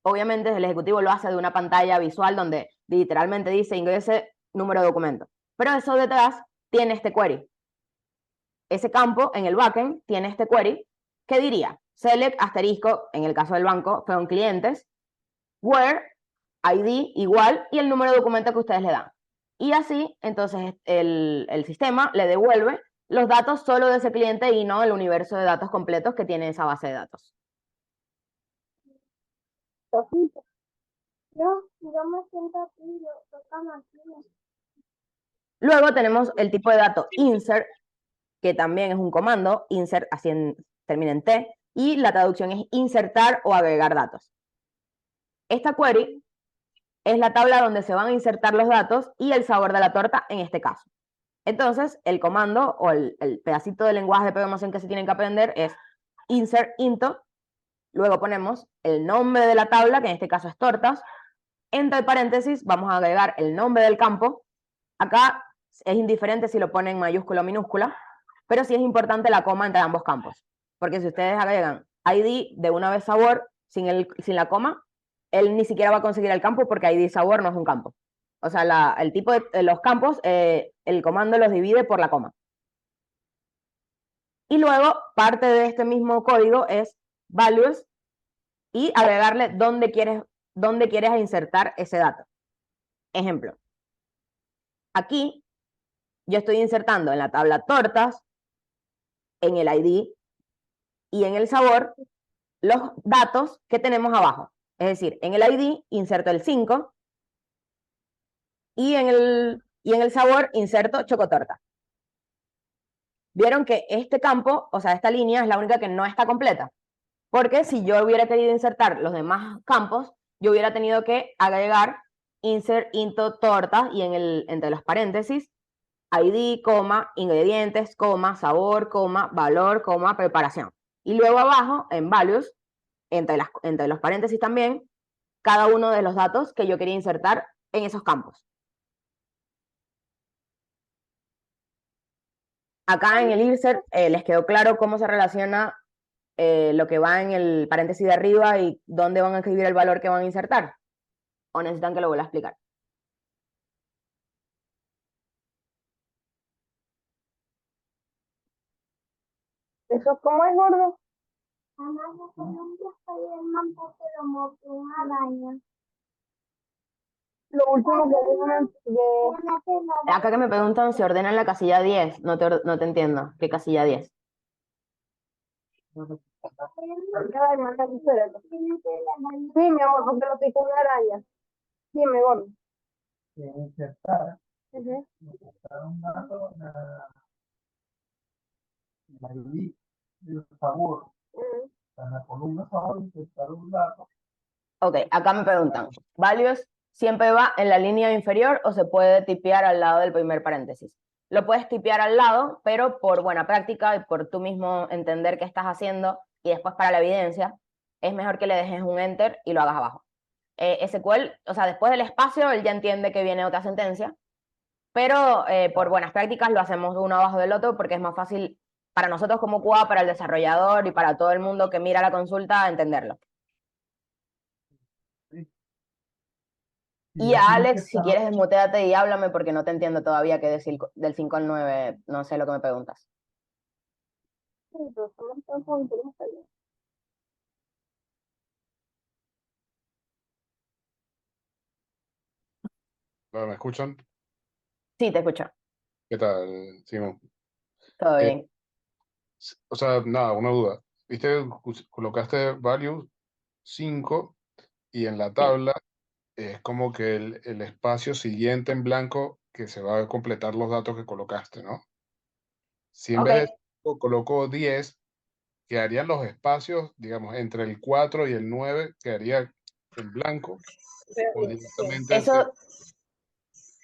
obviamente el ejecutivo lo hace de una pantalla visual donde literalmente dice ingrese número de documento. Pero eso detrás tiene este query. Ese campo en el backend tiene este query que diría select asterisco, en el caso del banco, fueron clientes, where, ID igual y el número de documento que ustedes le dan. Y así, entonces, el sistema le devuelve los datos solo de ese cliente y no el universo de datos completos que tiene esa base de datos. Yo me siento aquí, yo tocan aquí. Luego tenemos el tipo de dato insert, que también es un comando, insert así termina en T, y la traducción es insertar o agregar datos. Esta query es la tabla donde se van a insertar los datos y el sabor de la torta en este caso. Entonces, el comando o el pedacito de lenguaje de programación que se tienen que aprender es insert into, luego ponemos el nombre de la tabla, que en este caso es tortas, entre paréntesis vamos a agregar el nombre del campo. Acá es indiferente si lo ponen en mayúscula o minúscula, pero sí es importante la coma entre ambos campos, porque si ustedes agregan ID de una vez sabor sin la coma, él ni siquiera va a conseguir el campo porque ID sabor no es un campo. O sea, el tipo de los campos, el comando los divide por la coma. Y luego, parte de este mismo código es values y agregarle dónde quieres insertar ese dato. Ejemplo, aquí yo estoy insertando en la tabla tortas, en el ID y en el sabor los datos que tenemos abajo. Es decir, en el ID inserto el 5 y en el sabor inserto chocotorta. Vieron que este campo, o sea, esta línea es la única que no está completa. Porque si yo hubiera querido insertar los demás campos, yo hubiera tenido que agregar insert into tortas y entre los paréntesis ID, coma, ingredientes, coma, sabor, coma, valor, coma, preparación. Y luego abajo, en values, entre los paréntesis también, cada uno de los datos que yo quería insertar en esos campos. Acá en el insert les quedó claro cómo se relaciona lo que va en el paréntesis de arriba y dónde van a escribir el valor que van a insertar. ¿O necesitan que lo vuelva a explicar? ¿Eso cómo es, gordo? Mamá, yo con un día el mambo que lo mordió una araña. Lo último que de... Acá que me preguntan si ordenan la casilla 10, no te entiendo. ¿Qué casilla 10? Ay, manda, espérate. Sí, mi amor, porque lo picó una araña. Dime, gordo. Insertar, insertar un dato en la ID del sabor. En la columna sabor, insertar un dato. Ok, acá me preguntan, ¿values siempre va en la línea inferior o se puede tipear al lado del primer paréntesis? Lo puedes tipear al lado, pero por buena práctica y por tú mismo entender qué estás haciendo y después para la evidencia, es mejor que le dejes un enter y lo hagas abajo. SQL, o sea, después del espacio, él ya entiende que viene otra sentencia, pero por buenas prácticas lo hacemos uno abajo del otro porque es más fácil para nosotros como QA, para el desarrollador y para todo el mundo que mira la consulta entenderlo. Y a Alex, si quieres, desmuteate y háblame porque no te entiendo todavía que del 5 al 9, no sé lo que me preguntas. Sí, pero solo está con interés. ¿Me escuchan? Sí, te escucho. ¿Qué tal, Simón? Todo bien. O sea, nada, una duda. ¿Viste? Colocaste value 5 y en la tabla es como que el espacio siguiente en blanco que se va a completar los datos que colocaste, ¿no? Si en Ok, vez de 5 colocó 10, quedarían los espacios, digamos, entre el 4 y el 9, quedaría en blanco. O directamente eso,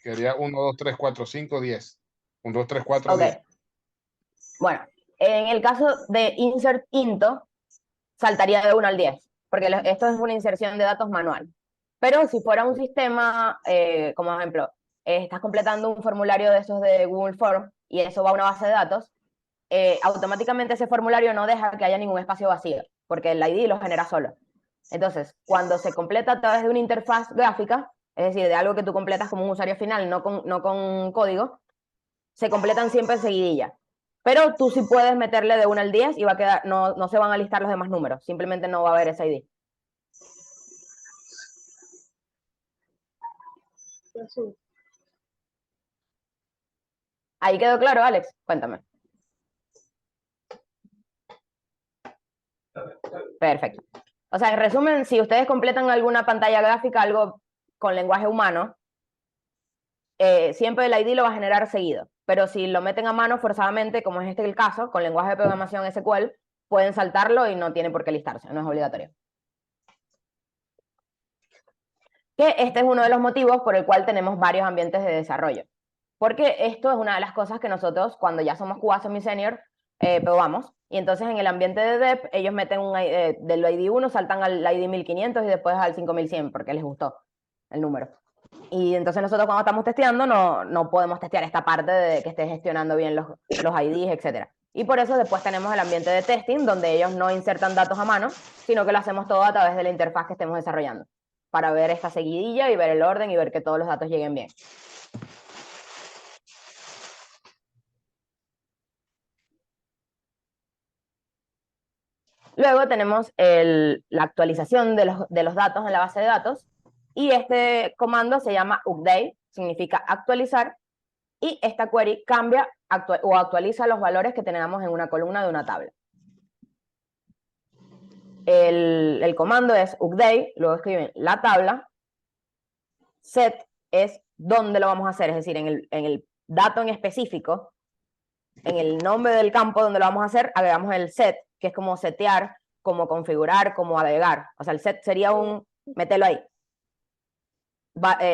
quedaría 1, 2, 3, 4, 5, 10. 1, 2, 3, 4, ok. 10. Bueno, en el caso de insert into, saltaría de 1 al 10, porque esto es una inserción de datos manual. Pero si fuera un sistema, como ejemplo, estás completando un formulario de esos de Google Form y eso va a una base de datos, automáticamente ese formulario no deja que haya ningún espacio vacío, porque el ID lo genera solo. Entonces, cuando se completa a través de una interfaz gráfica, es decir, de algo que tú completas como un usuario final, no con código, se completan siempre seguidilla. Pero tú sí puedes meterle de 1 al 10 y va a quedar, no se van a listar los demás números, simplemente no va a haber ese ID. Sí. ¿Ahí quedó claro, Alex? Cuéntame. Perfecto. O sea, en resumen, si ustedes completan alguna pantalla gráfica, algo con lenguaje humano, siempre el ID lo va a generar seguido. Pero si lo meten a mano forzadamente, como es este el caso, con lenguaje de programación SQL, pueden saltarlo y no tiene por qué listarse, no es obligatorio. Que este es uno de los motivos por el cual tenemos varios ambientes de desarrollo. Porque esto es una de las cosas que nosotros, cuando ya somos QA semi-senior, probamos. Y entonces en el ambiente de dev, ellos meten del ID 1, saltan al ID 1500 y después al 5100, porque les gustó el número. Y entonces nosotros cuando estamos testeando no podemos testear esta parte de que esté gestionando bien los IDs, etc. Y por eso después tenemos el ambiente de testing, donde ellos no insertan datos a mano, sino que lo hacemos todo a través de la interfaz que estemos desarrollando, para ver esta seguidilla y ver el orden y ver que todos los datos lleguen bien. Luego tenemos la actualización de los datos en la base de datos, y este comando se llama update, significa actualizar, y esta query cambia o actualiza los valores que tenemos en una columna de una tabla. El comando es update, luego escriben la tabla, set es dónde lo vamos a hacer, es decir, en el dato en específico, en el nombre del campo donde lo vamos a hacer, agregamos el set, que es como setear, como configurar, como agregar. O sea, el set sería mételo ahí.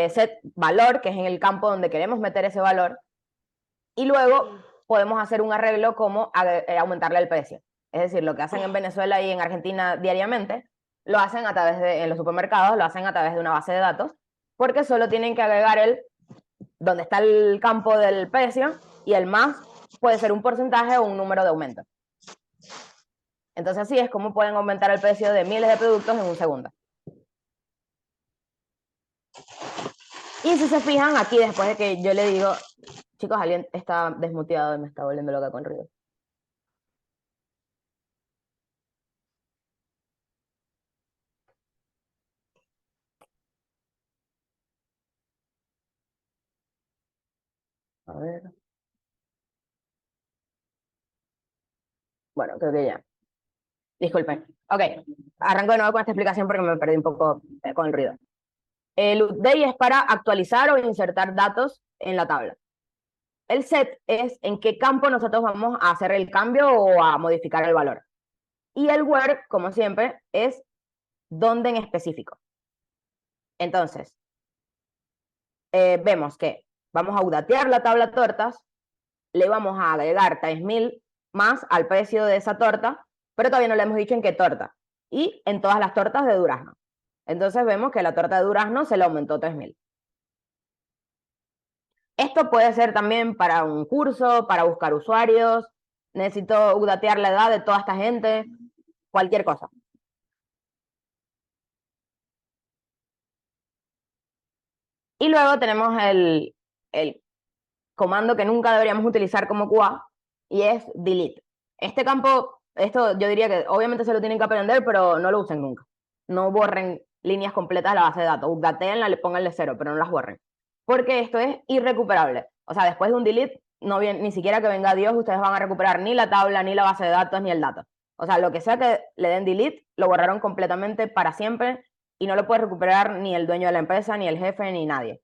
Set valor, que es en el campo donde queremos meter ese valor. Y luego podemos hacer un arreglo como aumentarle el precio. Es decir, lo que hacen en Venezuela y en Argentina diariamente, lo hacen a través en los supermercados, lo hacen a través de una base de datos, porque solo tienen que agregar donde está el campo del precio, y el más puede ser un porcentaje o un número de aumento. Entonces así es como pueden aumentar el precio de miles de productos en un segundo. Y si se fijan, aquí después de que yo le digo, chicos, alguien está desmuteado y me está volviendo loca con ruido. A ver. Bueno, creo que ya. Disculpen. Ok, arranco de nuevo con esta explicación porque me perdí un poco con el ruido. El update es para actualizar o insertar datos en la tabla. El set es en qué campo nosotros vamos a hacer el cambio o a modificar el valor. Y el where, como siempre, es dónde en específico. Entonces, vemos que vamos a updatear la tabla tortas, le vamos a agregar 3000 más al precio de esa torta, pero todavía no le hemos dicho en qué torta. Y en todas las tortas de durazno. Entonces vemos que la torta de durazno se le aumentó 3000. Esto puede ser también para un curso, para buscar usuarios, necesito updatear la edad de toda esta gente, cualquier cosa. Y luego tenemos el comando que nunca deberíamos utilizar como QA, y es delete. Este campo, esto yo diría que obviamente se lo tienen que aprender, pero no lo usen nunca. No borren líneas completas de la base de datos, updateenla, pónganle 0, pero no las borren. Porque esto es irrecuperable. O sea, después de un delete, ni siquiera que venga Dios, ustedes van a recuperar ni la tabla, ni la base de datos, ni el dato. O sea, lo que sea que le den delete, lo borraron completamente para siempre, y no lo puede recuperar ni el dueño de la empresa, ni el jefe, ni nadie.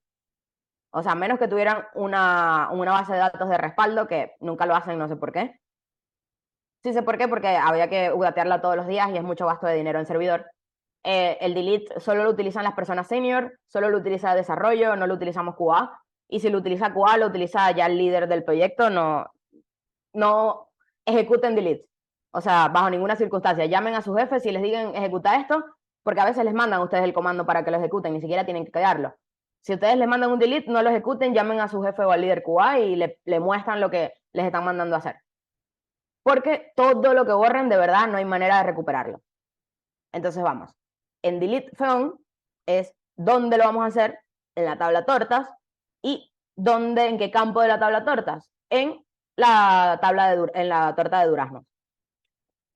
O sea, menos que tuvieran una base de datos de respaldo, que nunca lo hacen, no sé por qué. Sí sé por qué, porque había que updatearla todos los días y es mucho gasto de dinero en servidor. El delete solo lo utilizan las personas senior, solo lo utiliza desarrollo, no lo utilizamos QA. Y si lo utiliza QA, lo utiliza ya el líder del proyecto, no ejecuten delete. O sea, bajo ninguna circunstancia. Llamen a sus jefes y les digan ejecuta esto, porque a veces les mandan a ustedes el comando para que lo ejecuten, ni siquiera tienen que crearlo. Si ustedes les mandan un delete, no lo ejecuten, llamen a su jefe o al líder QA y le muestran lo que les están mandando a hacer. Porque todo lo que borren, de verdad, no hay manera de recuperarlo. Entonces vamos. en delete from es dónde lo vamos a hacer en la tabla tortas y dónde, en qué campo de la tabla tortas, en la torta de duraznos,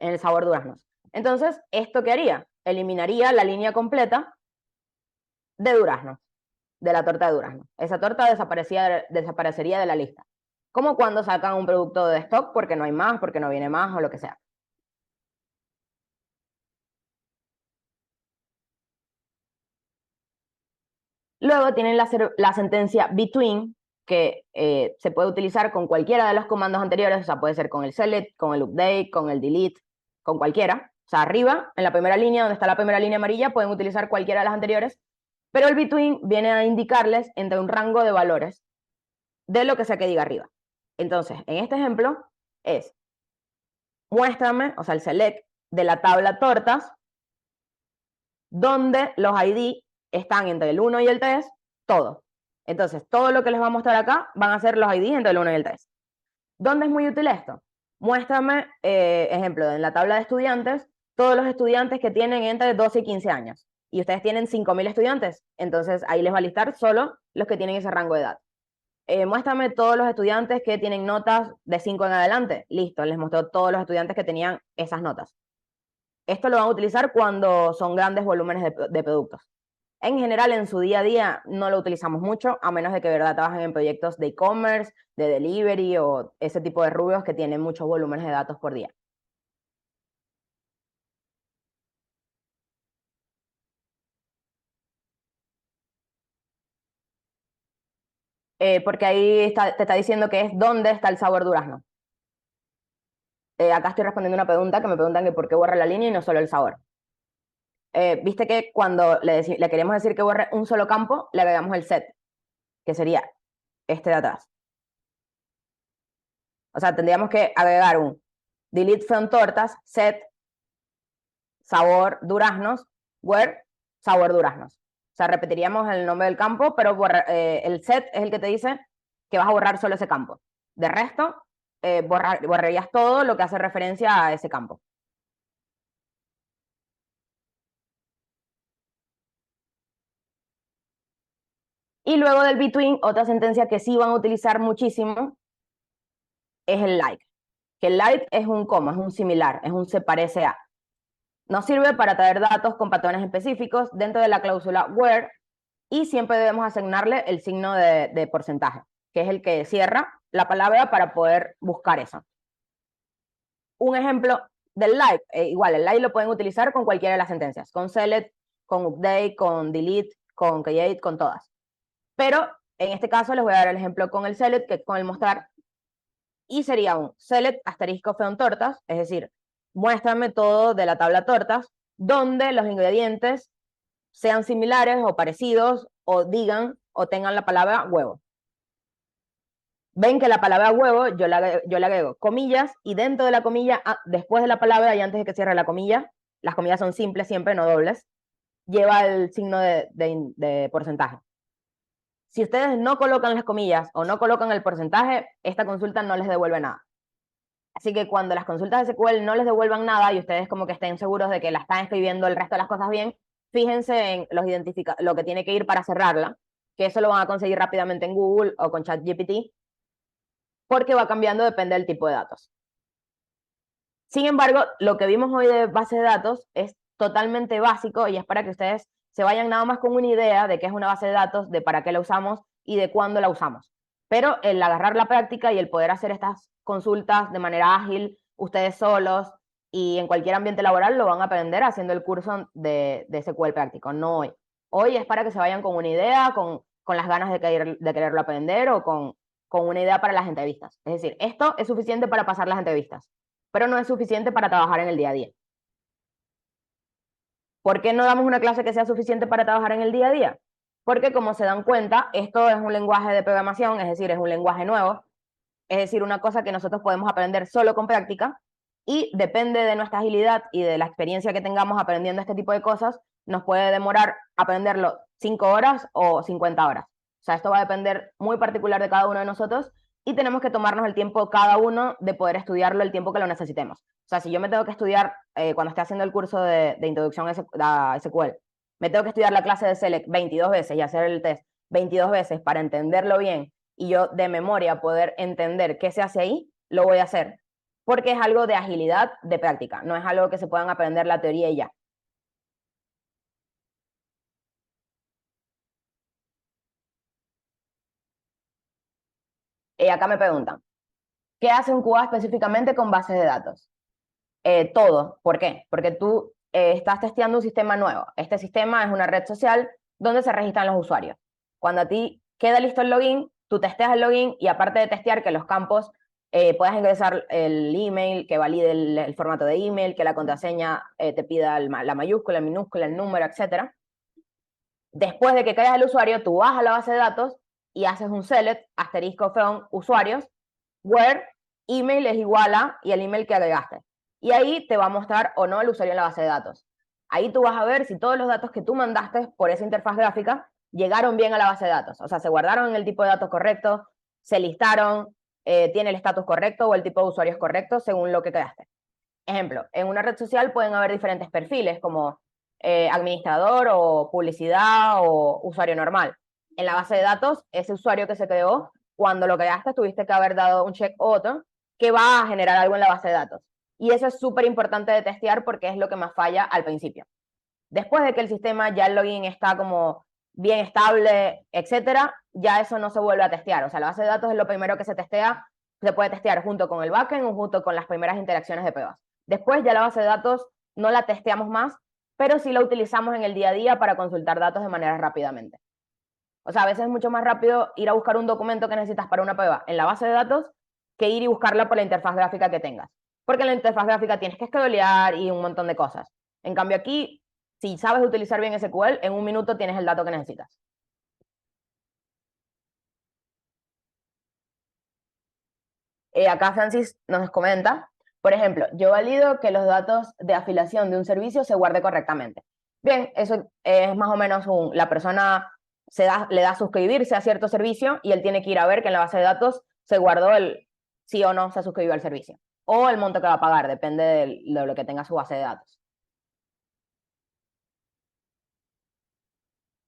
en el sabor duraznos. Entonces, ¿esto qué haría? Eliminaría la línea completa de duraznos, de la torta de duraznos. Esa torta desaparecería de la lista. Como cuando sacan un producto de stock porque no hay más, porque no viene más o lo que sea. Luego tienen la sentencia between, que se puede utilizar con cualquiera de los comandos anteriores, o sea, puede ser con el select, con el update, con el delete, con cualquiera. O sea, arriba, en la primera línea, donde está la primera línea amarilla, pueden utilizar cualquiera de las anteriores, pero el between viene a indicarles entre un rango de valores de lo que sea que diga arriba. Entonces, en este ejemplo es, muéstrame, o sea, el select de la tabla tortas, donde los ID están entre el 1 y el 3, todo. Entonces, todo lo que les va a mostrar acá van a ser los ID entre el 1 y el 3. ¿Dónde es muy útil esto? Muéstrame, ejemplo, en la tabla de estudiantes, todos los estudiantes que tienen entre 12 y 15 años. Y ustedes tienen 5.000 estudiantes, entonces ahí les va a listar solo los que tienen ese rango de edad. Muéstrame todos los estudiantes que tienen notas de 5 en adelante. Listo, les mostró todos los estudiantes que tenían esas notas. Esto lo van a utilizar cuando son grandes volúmenes de productos. En general, en su día a día no lo utilizamos mucho, a menos de que de verdad trabajen en proyectos de e-commerce, de delivery o ese tipo de rubros que tienen muchos volúmenes de datos por día. Porque ahí te está diciendo que es dónde está el sabor durazno. Acá estoy respondiendo una pregunta que me preguntan que por qué borra la línea y no solo el sabor. Viste que cuando le queremos decir que borre un solo campo, le agregamos el set, que sería este de atrás. O sea, tendríamos que agregar un delete from tortas, set, sabor duraznos, where, sabor duraznos. O sea, repetiríamos el nombre del campo, pero el set es el que te dice que vas a borrar solo ese campo. De resto, borrarías todo lo que hace referencia a ese campo. Y luego del between, otra sentencia que sí van a utilizar muchísimo es el like. Que el like es un coma, es un similar, es un se parece a. Nos sirve para traer datos con patrones específicos dentro de la cláusula where y siempre debemos asignarle el signo de porcentaje, que es el que cierra la palabra para poder buscar eso. Un ejemplo del like, igual el like lo pueden utilizar con cualquiera de las sentencias, con select, con update, con delete, con create, con todas. Pero en este caso les voy a dar el ejemplo con el select, que es con el mostrar, y sería un select asterisco from tortas, es decir, muéstrame todo de la tabla tortas, donde los ingredientes sean similares o parecidos, o digan o tengan la palabra huevo. Ven que la palabra huevo yo le agrego comillas, y dentro de la comilla, después de la palabra y antes de que cierre la comilla, las comillas son simples siempre, no dobles, lleva el signo de porcentaje. Si ustedes no colocan las comillas o no colocan el porcentaje, esta consulta no les devuelve nada. Así que cuando las consultas de SQL no les devuelvan nada y ustedes como que estén seguros de que la están escribiendo el resto de las cosas bien, fíjense en lo que tiene que ir para cerrarla, que eso lo van a conseguir rápidamente en Google o con ChatGPT, porque va cambiando, depende del tipo de datos. Sin embargo, lo que vimos hoy de base de datos es totalmente básico y es para que ustedes se vayan nada más con una idea de qué es una base de datos, de para qué la usamos y de cuándo la usamos. Pero el agarrar la práctica y el poder hacer estas consultas de manera ágil, ustedes solos y en cualquier ambiente laboral, lo van a aprender haciendo el curso de SQL práctico, no hoy. Hoy es para que se vayan con una idea, con las ganas de quererlo aprender o con una idea para las entrevistas. Es decir, esto es suficiente para pasar las entrevistas, pero no es suficiente para trabajar en el día a día. ¿Por qué no damos una clase que sea suficiente para trabajar en el día a día? Porque como se dan cuenta, esto es un lenguaje de programación, es decir, es un lenguaje nuevo, es decir, una cosa que nosotros podemos aprender solo con práctica y depende de nuestra agilidad y de la experiencia que tengamos aprendiendo este tipo de cosas, nos puede demorar aprenderlo 5 horas o 50 horas. O sea, esto va a depender muy particular de cada uno de nosotros y tenemos que tomarnos el tiempo cada uno de poder estudiarlo el tiempo que lo necesitemos. O sea, si yo me tengo que estudiar, cuando esté haciendo el curso de introducción a SQL, me tengo que estudiar la clase de Select 22 veces y hacer el test 22 veces para entenderlo bien y yo de memoria poder entender qué se hace ahí, lo voy a hacer. Porque es algo de agilidad, de práctica, no es algo que se puedan aprender la teoría y ya. Acá me preguntan, ¿qué hace un QA específicamente con bases de datos? Todo. ¿Por qué? Porque tú estás testeando un sistema nuevo. Este sistema es una red social donde se registran los usuarios. Cuando a ti queda listo el login, tú testeas el login y aparte de testear que los campos puedas ingresar el email, que valide el formato de email, que la contraseña te pida la mayúscula, el minúscula, el número, etc. Después de que creas el usuario, tú vas a la base de datos y haces un select, asterisco from usuarios, where email es igual a y el email que agregaste. Y ahí te va a mostrar o no el usuario en la base de datos. Ahí tú vas a ver si todos los datos que tú mandaste por esa interfaz gráfica llegaron bien a la base de datos. O sea, se guardaron en el tipo de datos correcto, se listaron, tiene el estatus correcto o el tipo de usuarios correcto según lo que creaste. Ejemplo, en una red social pueden haber diferentes perfiles como administrador o publicidad o usuario normal. En la base de datos, ese usuario que se creó, cuando lo creaste tuviste que haber dado un check auto que va a generar algo en la base de datos. Y eso es súper importante de testear porque es lo que más falla al principio. Después de que el sistema, ya el login está como bien estable, etcétera, ya eso no se vuelve a testear. O sea, la base de datos es lo primero que se testea, se puede testear junto con el backend o junto con las primeras interacciones de pruebas. Después ya la base de datos no la testeamos más, pero sí la utilizamos en el día a día para consultar datos de manera rápidamente. O sea, a veces es mucho más rápido ir a buscar un documento que necesitas para una prueba en la base de datos que ir y buscarla por la interfaz gráfica que tengas. Porque en la interfaz gráfica tienes que schedulear y un montón de cosas. En cambio aquí, si sabes utilizar bien SQL, en un minuto tienes el dato que necesitas. Acá Francis nos comenta, por ejemplo, yo valido que los datos de afiliación de un servicio se guarde correctamente. Bien, eso es más o menos la persona le da a suscribirse a cierto servicio y él tiene que ir a ver que en la base de datos se guardó el sí o no se suscribió al servicio. O el monto que va a pagar, depende de lo que tenga su base de datos.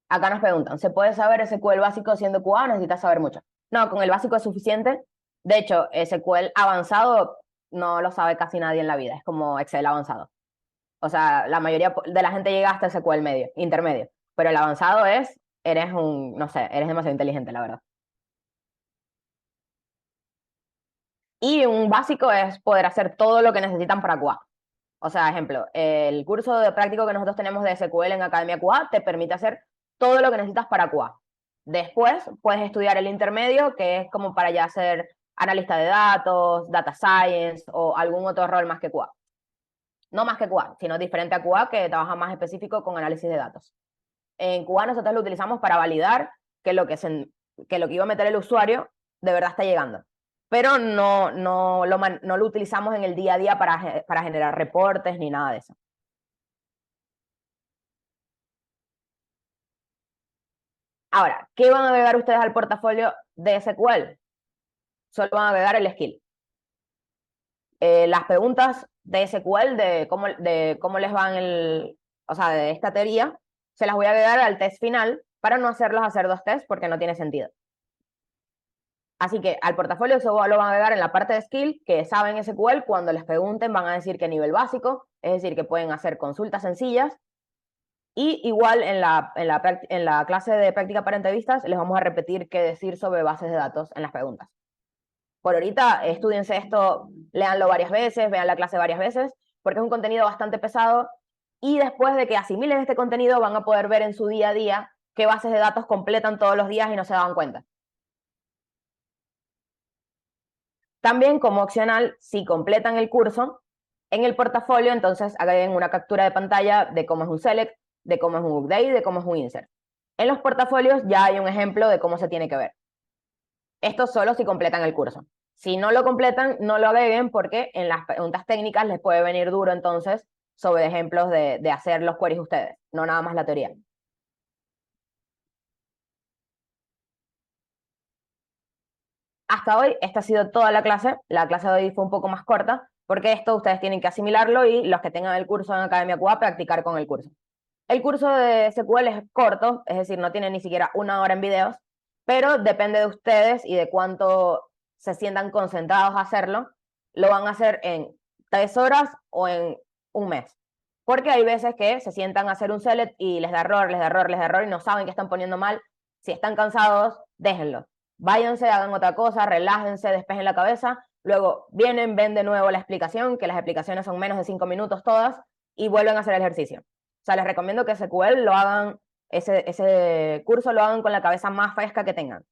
Acá nos preguntan, ¿se puede saber SQL básico siendo QA o necesitas saber mucho? No, con el básico es suficiente. De hecho, SQL avanzado no lo sabe casi nadie en la vida, es como Excel avanzado. O sea, la mayoría de la gente llega hasta SQL medio, intermedio, pero el avanzado eres no sé, eres demasiado inteligente, la verdad. Y un básico es poder hacer todo lo que necesitan para QA. O sea, ejemplo, el curso de práctico que nosotros tenemos de SQL en Academia QA te permite hacer todo lo que necesitas para QA. Después puedes estudiar el intermedio, que es como para ya ser analista de datos, data science o algún otro rol más que QA. No más que QA, sino diferente a QA que trabaja más específico con análisis de datos. En QA nosotros lo utilizamos para validar que lo que iba a meter el usuario de verdad está llegando. Pero no lo utilizamos en el día a día para generar reportes ni nada de eso. Ahora, ¿qué van a agregar ustedes al portafolio de SQL? Solo van a agregar el skill. Las preguntas de SQL, de cómo les van o sea, de esta teoría, se las voy a agregar al test final para no hacerlos hacer dos tests porque no tiene sentido. Así que al portafolio eso lo van a agregar en la parte de skill, que saben SQL, cuando les pregunten van a decir que nivel básico, es decir, que pueden hacer consultas sencillas. Y igual en la clase de práctica para entrevistas les vamos a repetir qué decir sobre bases de datos en las preguntas. Por ahorita, estudiense esto, léanlo varias veces, vean la clase varias veces, porque es un contenido bastante pesado y después de que asimilen este contenido van a poder ver en su día a día qué bases de datos completan todos los días y no se daban cuenta. También como opcional, si completan el curso, en el portafolio entonces agreguen una captura de pantalla de cómo es un select, de cómo es un update, de cómo es un insert. En los portafolios ya hay un ejemplo de cómo se tiene que ver. Esto solo si completan el curso. Si no lo completan, no lo agreguen porque en las preguntas técnicas les puede venir duro entonces sobre ejemplos de hacer los queries ustedes, no nada más la teoría. hasta hoy, esta ha sido toda la clase. La clase de hoy fue un poco más corta, porque esto ustedes tienen que asimilarlo y los que tengan el curso en Academia QA practicar con el curso. El curso de SQL es corto, es decir, no tiene ni siquiera 1 hora en videos, pero depende de ustedes y de cuánto se sientan concentrados a hacerlo. Lo van a hacer en 3 horas o en un mes. Porque hay veces que se sientan a hacer un select y les da error, les da error, les da error y no saben qué están poniendo mal. Si están cansados, déjenlo. Váyanse, hagan otra cosa, relájense, despejen la cabeza. Luego vienen, ven de nuevo la explicación, que las explicaciones son menos de 5 minutos todas, y vuelven a hacer el ejercicio. O sea, les recomiendo que SQL lo hagan, ese curso lo hagan con la cabeza más fresca que tengan.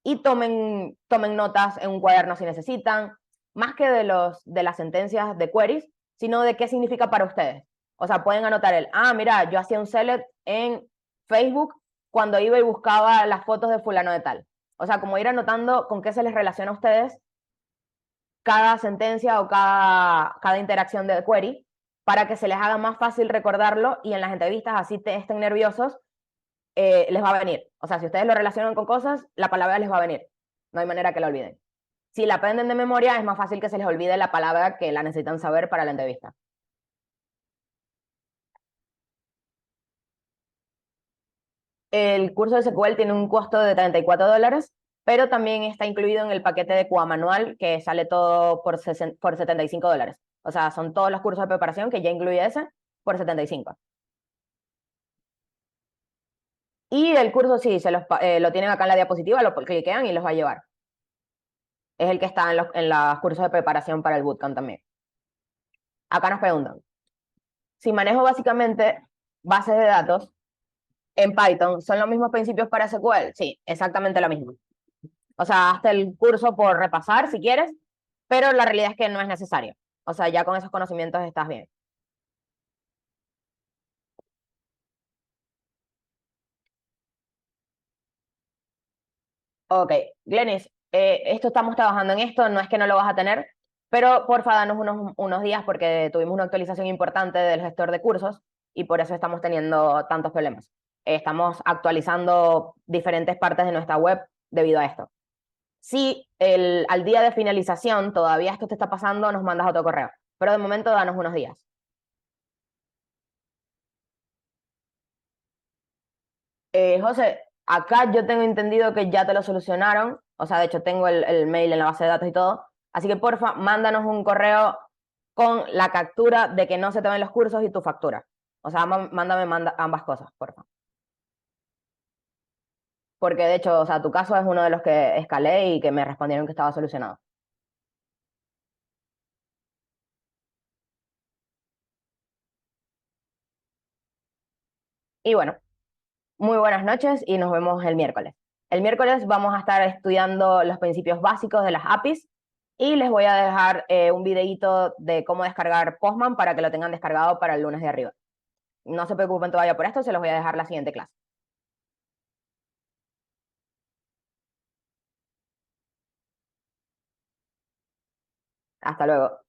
Y tomen notas en un cuaderno si necesitan, más que de las sentencias de queries, sino de qué significa para ustedes. O sea, pueden anotar mira, yo hacía un select en Facebook cuando iba y buscaba las fotos de fulano de tal. O sea, como ir anotando con qué se les relaciona a ustedes cada sentencia o cada interacción de query, para que se les haga más fácil recordarlo y en las entrevistas, así estén nerviosos, les va a venir. O sea, si ustedes lo relacionan con cosas, la palabra les va a venir. No hay manera que la olviden. Si la aprenden de memoria, es más fácil que se les olvide la palabra que la necesitan saber para la entrevista. El curso de SQL tiene un costo de $34, pero también está incluido en el paquete de QA manual, que sale todo por $75. O sea, son todos los cursos de preparación que ya incluye ese por 75. Y el curso sí, lo tienen acá en la diapositiva, lo cliquean y los va a llevar. Es el que está en los cursos de preparación para el bootcamp también. Acá nos preguntan, si manejo básicamente bases de datos en Python, ¿son los mismos principios para SQL? Sí, exactamente lo mismo. O sea, hasta el curso por repasar si quieres, pero la realidad es que no es necesario. O sea, ya con esos conocimientos estás bien. Ok, Glenis, esto estamos trabajando en esto, no es que no lo vas a tener, pero porfa, danos unos días porque tuvimos una actualización importante del gestor de cursos y por eso estamos teniendo tantos problemas. Estamos actualizando diferentes partes de nuestra web debido a esto. Si al día de finalización todavía esto te está pasando, nos mandas otro correo, pero de momento danos unos días. José, acá yo tengo entendido que ya te lo solucionaron, o sea, de hecho tengo el mail en la base de datos y todo, así que porfa, mándanos un correo con la captura de que no se te ven los cursos y tu factura. O sea, mándame ambas cosas, porfa. Porque de hecho, o sea, tu caso es uno de los que escalé y que me respondieron que estaba solucionado. Y bueno, muy buenas noches y nos vemos el miércoles. El miércoles vamos a estar estudiando los principios básicos de las APIs y les voy a dejar un videíto de cómo descargar Postman para que lo tengan descargado para el lunes de arriba. No se preocupen todavía por esto, se los voy a dejar la siguiente clase. Hasta luego.